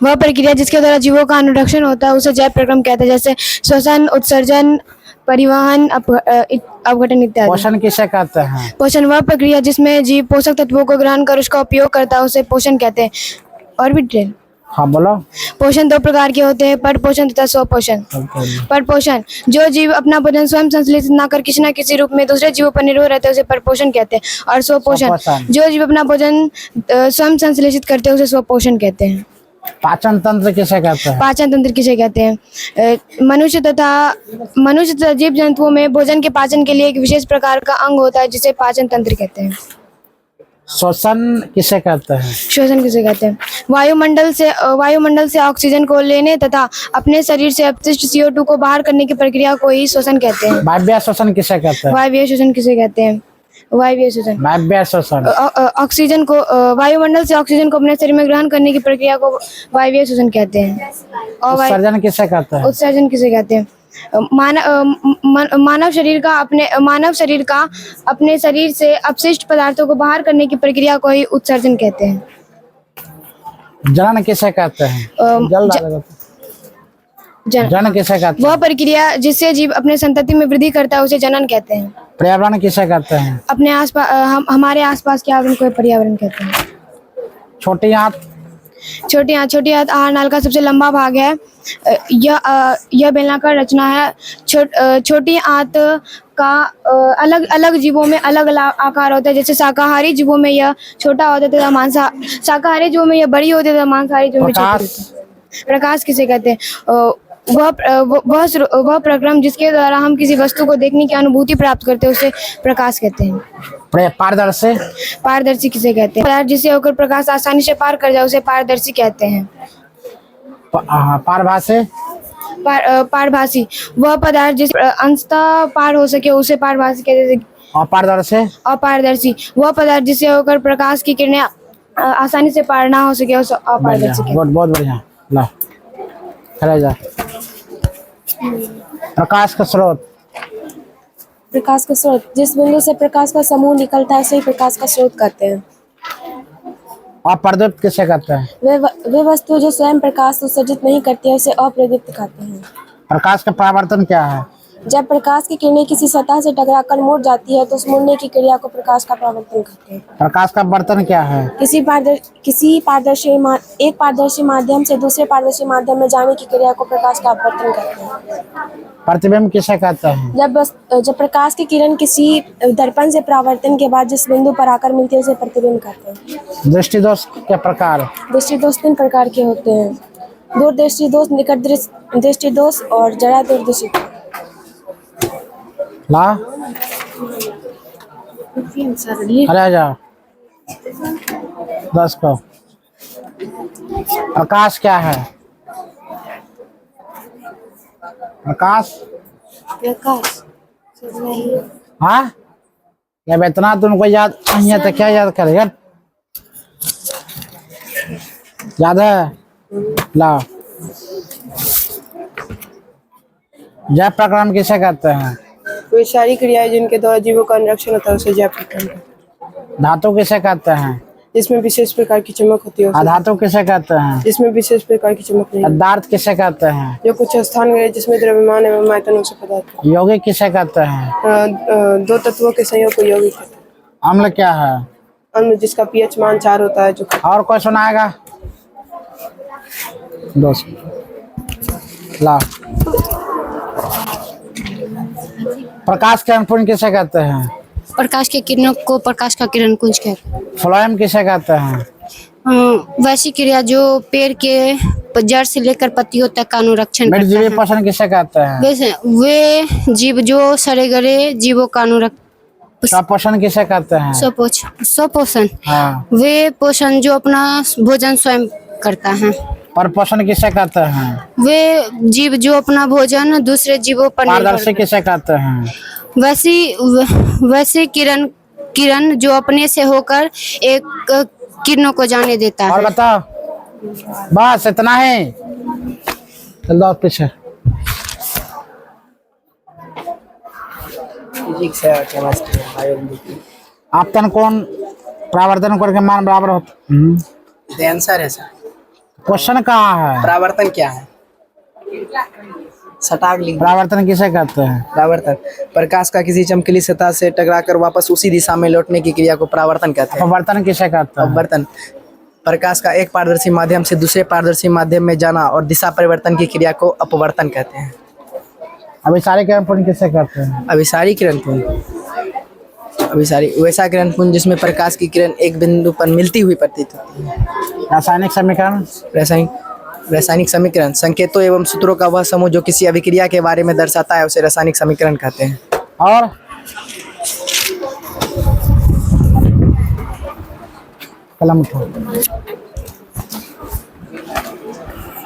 वह प्रक्रिया जिसके द्वारा जीवों का अनुरक्षण होता है उसे जैव प्रक्रम कहते हैं, जैसे श्वसन, उत्सर्जन, परिवहन, अपघटन इत्यादि। पोषण किसे कहते हैं? पोषण वह प्रक्रिया जिसमें जीव पोषक तत्वों को ग्रहण कर उसका उपयोग करता है उसे पोषण कहते हैं। और भी डिटेल। हाँ बोलो। पोषण दो प्रकार के होते हैं, पर पोषण तथा स्वपोषण। पर पोषण जो जीव अपना भोजन स्वयं संश्लेषित न कर किसी न किसी रूप में दूसरे जीवों पर निर्भर रहते हैं उसे परपोषण कहते हैं। और स्वपोषण जो जीव अपना भोजन स्वयं संश्लेषित करते हैं उसे स्वपोषण कहते हैं। पाचन तंत्र किसे कहते हैं? पाचन तंत्र किसे कहते हैं? मनुष्य तथा जीव जंतुओं में भोजन के पाचन के लिए एक विशेष प्रकार का अंग होता है जिसे पाचन तंत्र कहते हैं। श्वसन किसे कहते हैं? श्वसन किसे कहते हैं? वायुमंडल से ऑक्सीजन को लेने तथा अपने शरीर से अपशिष्ट CO2 को बाहर करने की प्रक्रिया को ही श्वसन कहते हैं। वायवीय श्वसन किसे कहते हैं? वायवीय श्वसन किसे कहते हैं? वायवीय श्वसन वायवीय श्वसन ऑक्सीजन को वायुमंडल से ऑक्सीजन को अपने शरीर में ग्रहण करने की प्रक्रिया को वायवीय श्वसन कहते हैं। और उत्सर्जन किसे कहते हैं? उत्सर्जन किसे कहते हैं? मानव शरीर का अपने शरीर से अपशिष्ट पदार्थों को बाहर करने की प्रक्रिया को ही उत्सर्जन कहते हैं। जनन किसे कहते हैं? जनन किसे कहते हैं? वह प्रक्रिया जिससे जीव अपने संतति में वृद्धि करता है उसे जनन कहते हैं। पर्यावरण किसे कहते हैं? अपने आसपास हमारे आसपास के आवरण को पर्यावरण कहते हैं। छोटी आंत आहार नाल का सबसे लंबा भाग है। यह बेलनाकार रचना है। छोटी आंत का अलग अलग जीवों में अलग अलग आकार होता है, जैसे शाकाहारी जीवों में यह छोटा होता है तथा शाकाहारी जीवों में यह बड़ी होती है तथा मांसाहारी जीवों में छोटी होती है। प्रकाश किसे कहते हैं? वह प्रक्रम जिसके द्वारा हम किसी वस्तु को देखने की अनुभूति प्राप्त करते हैं उसे प्रकाश कहते हैं। पारदर्शी किसे कहते हैं? पदार्थ जिसे होकर प्रकाश आसानी से पार कर जाए उसे पारदर्शी कहते हैं। पारभासी वह पदार्थ जिस अंशतः पार हो सके उसे पारभासी कहते हैं। अपारदर्शी वह पदार्थ जिसे होकर प्रकाश की किरणें आसानी से पार ना हो सके उसे अपारदर्शी कहते हैं। बहुत बढ़िया। ला खड़े जा। प्रकाश का स्रोत जिस बिंदु से प्रकाश का समूह निकलता है उसे प्रकाश का स्रोत कहते हैं। अप्रदीप्त किसे कहते हैं? वे वस्तु जो स्वयं प्रकाश उत्सर्जित नहीं करती है उसे अप्रदीप्त कहते हैं। प्रकाश का परावर्तन क्या है? जब प्रकाश की किरणें किसी सतह से टकराकर मुड़ जाती है तो उस मुड़ने की क्रिया को प्रकाश का परावर्तन कहते हैं। प्रकाश का वर्तन क्या है? एक पारदर्शी माध्यम से दूसरे पारदर्शी माध्यम में जाने की क्रिया को प्रकाश का अपवर्तन कहते हैं। प्रतिबिंब किसे कहते हैं? जब प्रकाश की किरण किसी दर्पण से परावर्तन के बाद जिस बिंदु पर आकर मिलती है उसे प्रतिबिंब कहते हैं। दृष्टि दोष के प्रकार? दृष्टि दोष 3 प्रकार के होते हैं। दूरदृष्टि दोष, निकट दृष्टि दोष और जरा दूरदृष्टि। ला अरे जा 10 को। प्रकाश क्या है? प्रकाश हाँ जब इतना तुमको याद नहीं है तो क्या याद करेगा? याद है? ला जैव प्रक्रम किसे कहते हैं? कोई सारी क्रियाएं जिनके द्वारा जीवों का अनुरक्षण होता है उसे जैव प्रक्रम कहते हैं। धातु किसे कहते हैं? जिसमें विशेष प्रकार की चमक होती है। अधातु किसे कहते हैं? जिसमें विशेष प्रकार की चमक नहीं। पदार्थ किसे कहते हैं? जो कुछ स्थान गए जिसमें द्रव्यमान एवं आयतन से पदार्थ। यौगिक किसे कहते हैं? दो तत्वों के संयोग को यौगिक कहते हैं। अम्ल क्या है? अम्ल जिसका pH मान 4 होता है। जो और कोई सुनाएगा? दोस्त ला प्रकाश के अंकुरण किसे कहते हैं? प्रकाश के किरणों को प्रकाश का किरण कुंज कहते हैं। फ्लोएम किसे कहते हैं? वैसी क्रिया जो पेड़ के जड़ से लेकर पत्तियों तक का अनुरक्षण करता है। पोषण किसे कहते हैं? वे जीव जो सड़े गले जीवों का अनुरक्षण। स्वपोषण किसे कहते हैं? स्वपोषण हाँ। वे पोषण जो अपना भोजन स्वयं करता है। परपोषण किसे कहते हैं? वे जीव जो अपना भोजन दूसरे जीवों पर। पारदर्शी किसे कहते हैं? वैसी किरण जो अपने से होकर एक किरणों को जाने देता है। और बताओ बस इतना ही। चल दो पीछे। आपतन कौन परावर्तन करके मान बराबर होता? आंसर है सर। क्वेश्चन कहाँ है? परावर्तन क्या है? सटाक लिंग। परावर्तन किसे कहते हैं? परावर्तन प्रकाश का किसी चमकीली सतह से टकराकर वापस उसी दिशा में लौटने की क्रिया को परावर्तन कहते हैं। अपवर्तन किसे कहते हैं? अपवर्तन प्रकाश का एक पारदर्शी माध्यम से दूसरे पारदर्शी माध्यम में जाना और दिशा परिवर्तन की क्रिया को अपवर्तन कहते हैं। अभिसारी किरण पुंज किसे कहते हैं? अभिसारी किरण पुंज अभिसारी वैसा किरण पुंज जिसमें प्रकाश की किरण एक बिंदु पर मिलती हुई प्रतीत होती है। रासायनिक समीकरण? रासायनिक समीकरण संकेतों एवं सूत्रों का वह समूह जो किसी अभिक्रिया के बारे में दर्शाता है उसे रासायनिक समीकरण कहते हैं। और कलम उठो।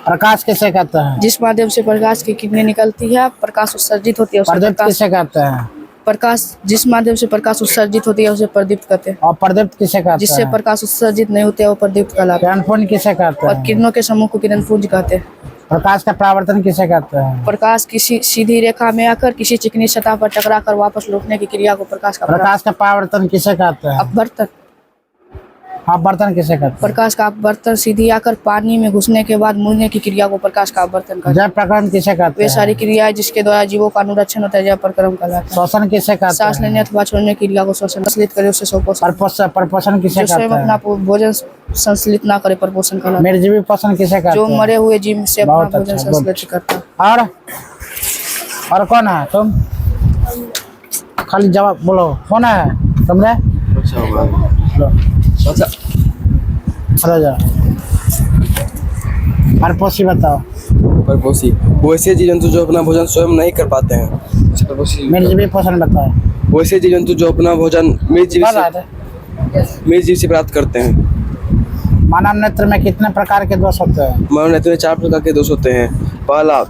प्रकाश किसे कहते हैं? जिस माध्यम से प्रकाश की किरणें निकलती है, प्रकाश उत्सर्जित होती है उसे प्रदीप्त प्रकाश। किसे कहते हैं? प्रकाश जिस माध्यम से प्रकाश उत्सर्जित होती है उसे प्रदीप्त कहते हैं। और प्रदीप्त किसे कहते जिससे हैं? प्रकाश उत्सर्जित नहीं होते वो प्रदीप्त कहलाते हैं। किरण पुंज किसे कहते और हैं? किरणों के समूह को किरण पुंज कहते हैं। प्रकाश का परावर्तन किसे कहते हैं? प्रकाश किसी सीधी रेखा में आकर किसी चिकनी सतह पर टकराकर वापस लौटने की क्रिया को प्रकाश का प्रकाश का परावर्तन किसे कहते हैं? अपवर्तन। अपवर्तन किसे कहते हैं? प्रकाश का अपवर्तन सीधी आकर पानी में घुसने के बाद मुड़ने की क्रिया को प्रकाश का अपवर्तन कहते हैं। जय प्रकरण किसे कहते वे हैं? सारी क्रियाएं जिसके द्वारा जीवों का अनुरक्षण होता है जय प्रक्रम कहलाता है। श्वसन किसे कहते सांस हैं? लेने अथवा छोड़ने की क्रिया को श्वसन संश्लित करे उसे स्वपोषण। परपोषण किसे जो स्वयं कहते अपना हैं? भोजन संश्लित ना करे परपोषण कहलाता है। निर्जीवी पोषण किसे कहते जो हैं? मरे हुए जीव से अपना बहुत भोजन अच्छा, संश्लित करता है। और कौन है तुम? खाली जवाब बोलो। कौन है तुमने? लो। चलो जाओ। परपोषी बताओ। परपोषी वैसे जीव जंतु जो अपना भोजन स्वयं नहीं कर पाते हैं उसे परपोषी। निर्जीवी पोषण बताओ। वैसे जीव जंतु जो अपना भोजन मृत जीव से प्राप्त करते हैं। मानव नेत्र में कितने प्रकार के दोष होते हैं? मानव नेत्र में 4 प्रकार के दोष होते हैं। पहला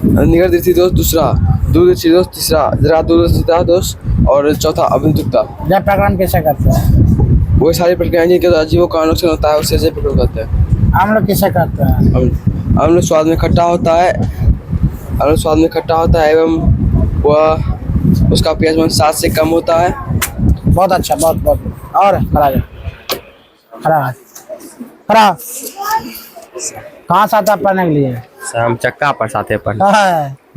निकट दृष्टि दोष, दूसरा दूर दृष्टि दोष, तीसरा जरा दूरदर्शिता दोष और चौथा अभिमुखता। जय प्रकरण किसे कहते हैं? वो सारी प्रक्रियाएं जिनके द्वारा जीवों का अनुरक्षण होता है उसे जय प्रकरण कहते हैं। आम्ल किसे कहते हैं? अम्ल स्वाद में खट्टा होता है। अम्ल स्वाद में खट्टा होता है एवं वह उसका pH मान 7 से कम होता है। बहुत अच्छा, बहुत बहुत। और खड़ा जाओ। खड़ा कहाँ से आता पढ़ने के लिए? हम चक्का पर साथे पर।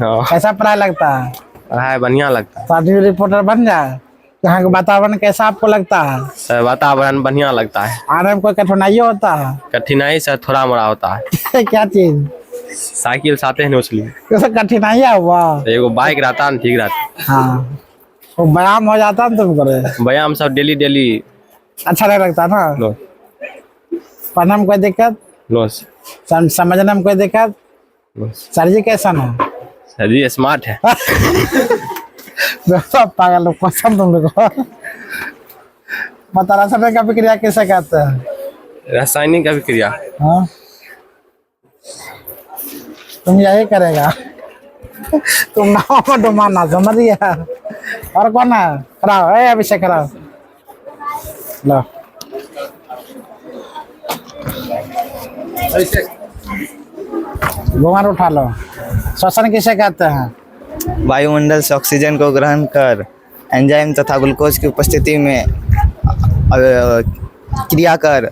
कैसा पढ़ाई लगता है? पढ़ाई बढ़िया लगता है। शादी रिपोर्टर बन जाए। यहाँ का वातावरण कैसा आपको लगता है? सर वातावरण बढ़िया लगता है। आने में कोई कठिनाई होता है? कठिनाई से थोड़ा मोड़ा होता है। क्या चीज? साइकिल से आते हैं ना उसलिए कैसे कठिनाई हुआ? एगो बाइक रहता है ठीक रहता। हाँ, वो व्यायाम हो जाता है तुम करे? व्यायाम सब डेली अच्छा नहीं लगता ना? नो पढ़ने में कोई दिक्कत? नो समझने में कोई दिक्कत? नो सर जी कैसा है? सर जी स्मार्ट है। सब पागल लोग पसंद तुम लोग को। बता रासायनिक अभिक्रिया किसे कहते हैं? रासायनिक अभिक्रिया हाँ, तुम यही करेगा। तुम नाव को डुबाना समझ गया। और कौन है? कराओ अभिषेक कराओ। लो घुंघट उठा लो। श्वसन किसे कहते हैं? वायुमंडल से ऑक्सीजन को ग्रहण कर एंजाइम तथा ग्लूकोज की उपस्थिति में क्रिया कर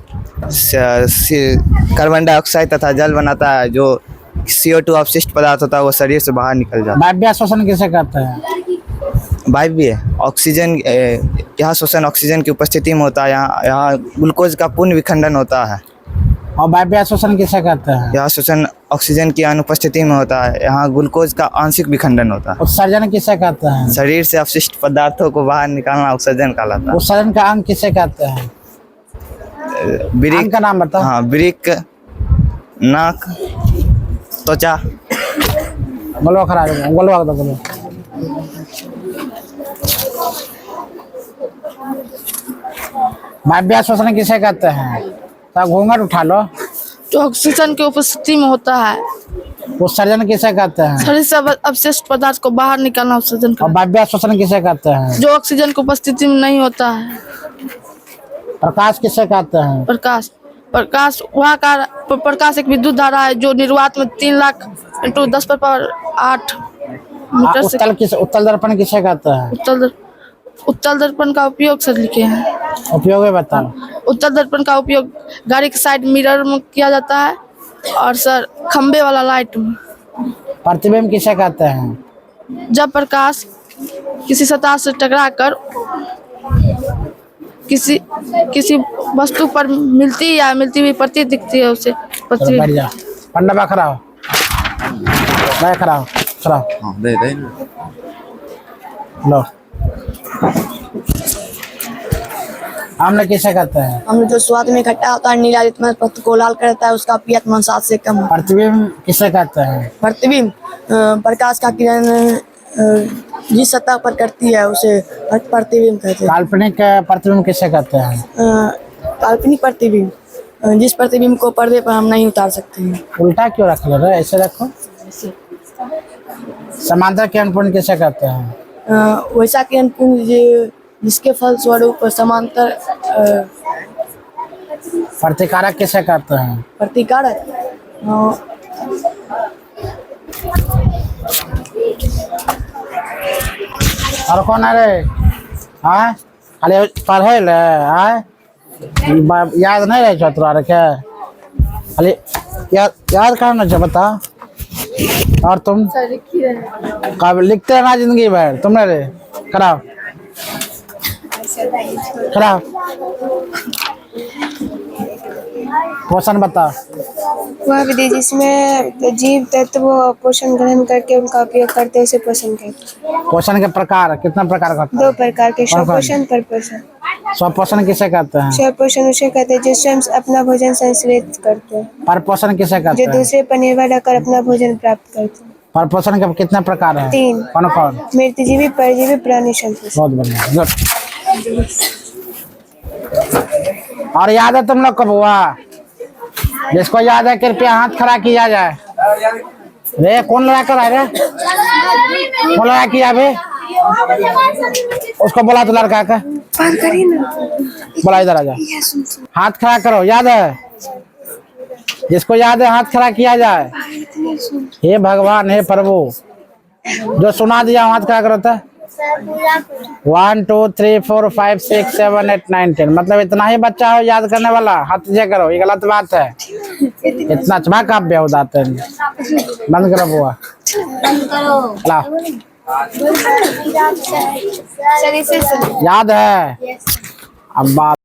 कार्बन डाइऑक्साइड तथा जल बनाता है। जो CO2 अवशिष्ट पदार्थ होता है वो शरीर से बाहर निकल जाता है। वायव्य श्वसन किसे कहते हैं? वायव्य ऑक्सीजन यहाँ श्वसन ऑक्सीजन की उपस्थिति में होता है। यहाँ ग्लूकोज का पूर्ण विखंडन होता है। और वायव्य श्वसन किसे कहते हैं? यहाँ श्वसन ऑक्सीजन की अनुपस्थिति में होता है। यहाँ ग्लूकोज का आंशिक विखंडन होता है। उत्सर्जन किसे कहते हैं? शरीर से अपशिष्ट पदार्थों को बाहर निकालना उत्सर्जन कहलाता है। उत्सर्जन का अंग किसे कहते हैं? अंग का नाम बताओ। हाँ, वृक्क, नाक, त्वचा। बोलो खड़ा बोलो बोलो। वायव्य श्वसन किसे कहते हैं? तो घूंघट उठा लो। जो ऑक्सीजन की उपस्थिति में होता है। उत्सर्जन किसे कहते हैं? शरीर से अपशिष्ट पदार्थ को बाहर निकालना उत्सर्जन और वायव्य श्वसन किसे कहते हैं? जो ऑक्सीजन की उपस्थिति में नहीं होता है। प्रकाश किसे कहते हैं? प्रकाश एक विद्युत धारा है जो निर्वात में 3 लाख × 10⁸ मीटर से उत्तल दर्पण किसे कहते हैं? उत्तल दर्पण का उपयोग सर लिखे हैं। उपयोग है बताओ। उत्तल दर्पण का उपयोग गाड़ी के साइड मिरर में किया जाता है और सर खंबे वाला लाइट में। प्रतिबिंब किसे कहते हैं? जब प्रकाश किसी सतह से टकराकर किसी वस्तु पर मिलती या मिलती हुई प्रतीत दिखती है उसे चलो प्रतिबिंब। बैठ जा। पंडा बा खड़ा हो। मैं खड़ा हो। खड़ा हो। हाँ दे दे लो। आम्ल किसे कहते हैं? हम जो स्वाद में खट्टा होता है, नीला जितना पत्त को लाल करता है, उसका पीएच मान 7 से कम है। प्रतिबिंब किसे कहते हैं? प्रतिबिंब प्रकाश का किरण जिस सतह पर करती है उसे प्रतिबिंब कहते हैं। काल्पनिक प्रतिबिंब किसे कहते हैं? काल्पनिक प्रतिबिंब जिस प्रतिबिंब को पर्दे पर हम नहीं उतार सकते हैं। उल्टा क्यों रख ले रहे? ऐसे रखो। समांतर किरण पुंज किसे कहते हैं? वैसा किरण पुंज जिसके फलस्वरूप समांतर प्रतिकारक किसे कहते हैं? प्रतिकारक और कौन है रे? हाँ खाली पढ़े ले? हाँ याद नहीं रहे तोरा रखे? खाली याद करना चाहिए। बता। और तुम कब लिखते रहना जिंदगी भर? तुमने रे कराओ कराओ। क्वेश्चन बता। वह विधि जिसमें जीव तत्व पोषण ग्रहण करके उनका उपयोग करते हैं उसे पोषण कहते हैं। पोषण के प्रकार कितने प्रकार का? 2 प्रकार के, स्वपोषण, परपोषण। स्वपोषण किसे कहते हैं? स्वपोषण उसे कहते हैं जो स्वयं अपना भोजन संश्लेषित करते हैं। परपोषण किसे कहते जो हैं? दूसरे पर निर्भर रहकर अपना भोजन प्राप्त करते हैं। परपोषण के कितने प्रकार हैं? 3। कौन कौन? मृतजीवी, परजीवी, प्राणी संपोषण। बहुत बढ़िया, गुड। और याद है तुम लोग को बुआ? जिसको याद है कृपया हाथ खड़ा किया जाए। रे कौन लड़ा कर आए रे? कौन लड़ा किया बे? उसको बोला तो लड़का का बोला इधर आ जा। हाथ खड़ा करो। याद है? जिसको याद है हाथ खड़ा किया जाए। हे भगवान, हे प्रभु, जो सुना दिया हाथ खड़ा करो। तो 1 2 3 4 5 6 7 8 9 10 मतलब इतना ही बच्चा हो याद करने वाला। हाथ जे करो, ये गलत बात है। इतना चमा का बेहुदाते हैं। बंद करो बुआ। ला याद है अब बात।